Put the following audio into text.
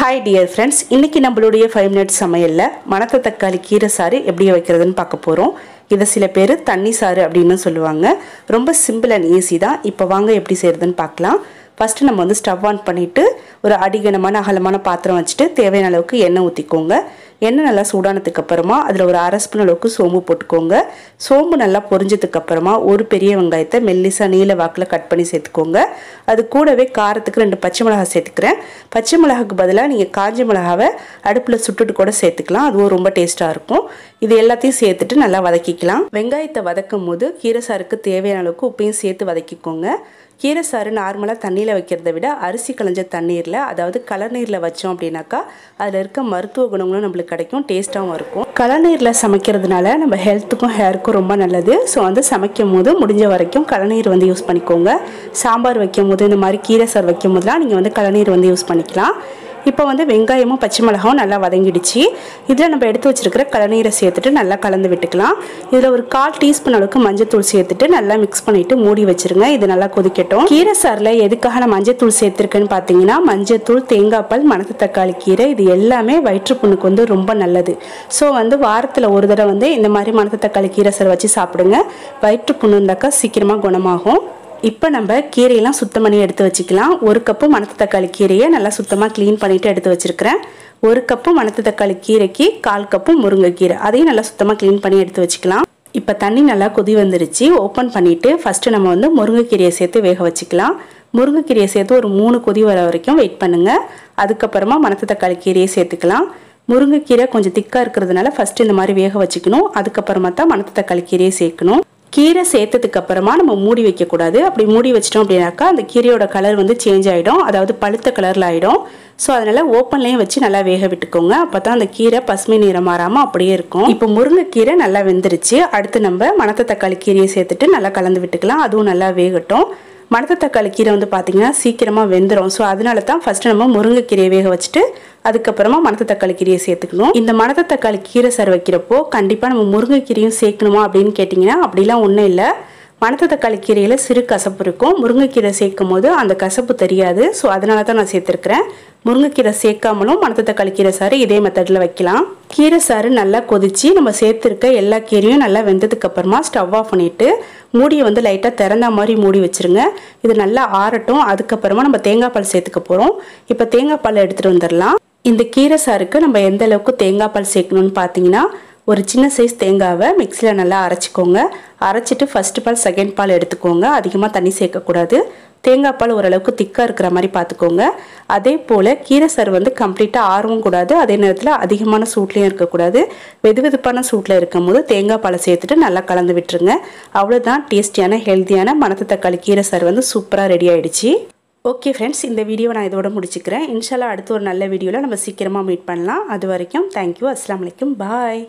Hi dear friends, இன்னைக்கு நம்மளுடைய 5 minutes சமையல்ல மணத்ததக்காளி கீரை சாறு எப்படி வைக்கிறதுன்னு பார்க்க போறோம். இத சில பேர் தண்ணி சாறு அப்படினு சொல்லுவாங்க. ரொம்ப சிம்பிள் அண்ட் ஈஸி தான். இப்போ வாங்க எப்படி செய்யறதுன்னு பார்க்கலாம். First நம்ம வந்து ஸ்டவ் ஆன் பண்ணிட்டு ஒரு அடிகனமான அகலமான பாத்திரம் வச்சிட்டு தேவையான அளவுக்கு எண்ணெய் ஊத்திக்கோங்க. எண்ணெய் நல்லா சூடானதுக்கு அப்புறமா அதுல ஒரு 1/2 ஸ்பூன் அளவுக்கு சோம்பு போட்டுக்கோங்க. சோம்பு நல்லா பொரிஞ்சதுக்கு அப்புறமா ஒரு பெரிய வெங்காயத்தை மெல்லிசா நீல வாக்குல கட் பண்ணி சேர்த்துக்கோங்க. அது கூடவே காரத்துக்கு 2 பச்சை மிளகாய் சேர்த்துக்கிறேன். பச்சை மிளகாய்க்கு பதிலா நீங்க காஞ்ச மிளகாவை அடுப்புல சுட்டுட்டு கூட சேர்த்துக்கலாம். அதுவும் ரொம்ப டேஸ்டா இருக்கும். இது எல்லாத்தையும் சேர்த்துட்டு நல்லா வதக்கிக்கலாம். வெங்காயத்தை வதக்கும்போது கீரை சாருக்கு தேவையான அளவுக்கு உப்பையும் சேர்த்து வதக்கிக்கோங்க. கீரை சாறு நார்மலாக தண்ணியில் வைக்கிறத விட அரிசி களைஞ்ச தண்ணீரில் அதாவது கலர் நீரில் வச்சோம் அப்படின்னாக்கா அதில் இருக்க மருத்துவ குணங்களும் நம்மளுக்கு கிடைக்கும், டேஸ்ட்டாகவும் இருக்கும். கலர் நீரில் சமைக்கிறதுனால நம்ம ஹெல்த்துக்கும் ஹேருக்கும் ரொம்ப நல்லது. ஸோ வந்து சமைக்கும் போது முடிஞ்ச வரைக்கும் கலநீர் வந்து யூஸ் பண்ணிக்கோங்க. சாம்பார் வைக்கும் போது இந்த மாதிரி கீரை சாறு வைக்கும் போதுலாம் நீங்கள் வந்து கலநீர் வந்து யூஸ் பண்ணிக்கலாம். இப்போ வந்து வெங்காயமும் பச்சை மிளகாவும் நல்லா வதங்கிடுச்சு. இதில் நம்ம எடுத்து வச்சிருக்கிற கலநீரை சேர்த்துட்டு நல்லா கலந்து விட்டுக்கலாம். இதில் ஒரு 1/4 டீஸ்பூன் அளவுக்கு மஞ்சத்தூள் சேர்த்துட்டு நல்லா மிக்ஸ் பண்ணிட்டு மூடி வச்சிருங்க. இது நல்லா கொதிக்கட்டும். கீரை சாறில் எதுக்காக நான் மஞ்சத்தூள் சேர்த்துருக்கேன்னு பார்த்தீங்கன்னா மஞ்சத்தூள், தேங்காய் பால், மணத்ததக்காளி கீரை இது எல்லாமே வயிற்றுப்புண்ணுக்கு வந்து ரொம்ப நல்லது. ஸோ வந்து வாரத்தில் ஒரு தடவை வந்து இந்த மாதிரி மணத்ததக்காளி கீரை சாறு வச்சு சாப்பிடுங்க. வயிற்றுப்புண்ணு இருந்தாக்கா சீக்கிரமாக குணமாகும். இப்போ நம்ம கீரையெல்லாம் சுத்தம் பண்ணி எடுத்து வச்சுக்கலாம். 1 கப்பு மணத்ததக்காளி கீரையை நல்லா சுத்தமாக க்ளீன் பண்ணிவிட்டு எடுத்து வச்சுருக்கிறேன். 1 கப்பு மணத்ததக்காளி கீரைக்கு 1/4 கப்பு முருங்கைக்கீரை அதையும் நல்லா சுத்தமாக க்ளீன் பண்ணி எடுத்து வச்சுக்கலாம். இப்போ தண்ணி நல்லா கொதி வந்துருச்சு. ஓப்பன் பண்ணிவிட்டு ஃபஸ்ட்டு நம்ம வந்து முருங்கைக்கீரையை சேர்த்து வேக வச்சுக்கலாம். முருங்கைக்கீரையை சேர்த்து ஒரு 3 கொதி வர வரைக்கும் வெயிட் பண்ணுங்கள். அதுக்கப்புறமா மணத்ததக்காளி கீரையை சேர்த்துக்கலாம். முருங்கைக்கீரை கொஞ்சம் திக்காக இருக்கிறதுனால ஃபஸ்ட்டு இந்த மாதிரி வேக வச்சுக்கணும். அதுக்கப்புறமா தான் மணத்ததக்காளி கீரையை சேர்க்கணும். கீரை சேர்த்ததுக்கு அப்புறமா நம்ம மூடி வைக்கக்கூடாது. அப்படி மூடி வச்சிட்டோம் அப்படின்னாக்கா அந்த கீரையோட கலர் வந்து சேஞ்ச் ஆகிடும், அதாவது பழுத்த கலரில் ஆகிடும். ஸோ அதனால் ஓப்பன்லேயும் வச்சு நல்லா வேக விட்டுக்கோங்க. அப்போ தான் அந்த கீரை பசுமை நிறம் மாறாமல் அப்படியே இருக்கும். இப்போ முருங்கைக்கீரை நல்லா வெந்துருச்சு. அடுத்து நம்ம மணத்ததக்காளி கீரையை சேர்த்துட்டு நல்லா கலந்து விட்டுக்கலாம். அதுவும் நல்லா வேகட்டும். மணத்ததக்காளி கீரை வந்து பார்த்திங்கன்னா சீக்கிரமாக வெந்துடும். ஸோ அதனால தான் ஃபஸ்ட்டு நம்ம முருங்கைக்கீரையை வேக வச்சுட்டு அதுக்கப்புறமா மணத்ததக்காளி கீரையை சேர்த்துக்கணும். இந்த மணத்ததக்காளி கீரை சாறு வைக்கிறப்போ கண்டிப்பாக நம்ம முருங்கைக்கீரையும் சேர்க்கணுமா அப்படின்னு கேட்டிங்கன்னா அப்படிலாம் ஒன்றும் இல்லை. மணத்ததக்காளி கீரையில் சிறு கசப்பு இருக்கும். முருங்கைக்கீரை சேர்க்கும் போது அந்த கசப்பு தெரியாது. ஸோ அதனால தான் நான் சேர்த்துருக்கிறேன். முருங்கைக்கீரை சேர்க்காமலும் மணத்ததக்காளி கீரை சாறு இதே மெத்தடில் வைக்கலாம். கீரை சாறு நல்லா கொதிச்சு நம்ம சேர்த்துருக்க எல்லா கீரையும் நல்லா வெந்ததுக்கு அப்புறமா ஸ்டவ் ஆஃப் பண்ணிவிட்டு மூடியை வந்து லைட்டாக திறந்த மாதிரி மூடி வச்சுருங்க. இது நல்லா ஆறட்டும். அதுக்கப்புறமா நம்ம தேங்காய் பால் சேர்த்துக்க போகிறோம். இப்போ தேங்காய் பால் எடுத்துகிட்டு வந்துடலாம். இந்த கீரை சாருக்கு நம்ம எந்த அளவுக்கு தேங்காய் பால் சேர்க்கணும்னு பார்த்தீங்கன்னா ஒரு சின்ன சைஸ் தேங்காவை மிக்சியில் நல்லா அரைச்சிக்கோங்க. அரைச்சிட்டு ஃபஸ்ட்டு பால் செகண்ட் பால் எடுத்துக்கோங்க. அதிகமாக தண்ணி சேர்க்கக்கூடாது. தேங்காய் பால் ஓரளவுக்கு திக்காக இருக்கிற மாதிரி பார்த்துக்கோங்க. அதே போல் கீரை சாறு வந்து கம்ப்ளீட்டாக ஆறவும் கூடாது, அதே நேரத்தில் அதிகமான சூட்லேயும் இருக்கக்கூடாது. வெதுவெதுப்பான சூட்டில் இருக்கும் போது தேங்காய் பாலை சேர்த்துட்டு நல்லா கலந்து விட்டுருங்க. அவ்வளோதான், டேஸ்டியான ஹெல்த்தியான மணத்ததக்காளி கீரை சாறு வந்து சூப்பராக ரெடி ஆகிடுச்சு. ஓகே ஃப்ரெண்ட்ஸ், இந்த வீடியோவை நான் இதோட முடிச்சுக்கிறேன். இன்ஷால்லா அடுத்து ஒரு நல்ல வீடியோவில் நம்ம சீக்கிரமாக மீட் பண்ணலாம். அது வரைக்கும் தேங்க்யூ. அஸ்ஸலாமு அலைக்கும். பாய்.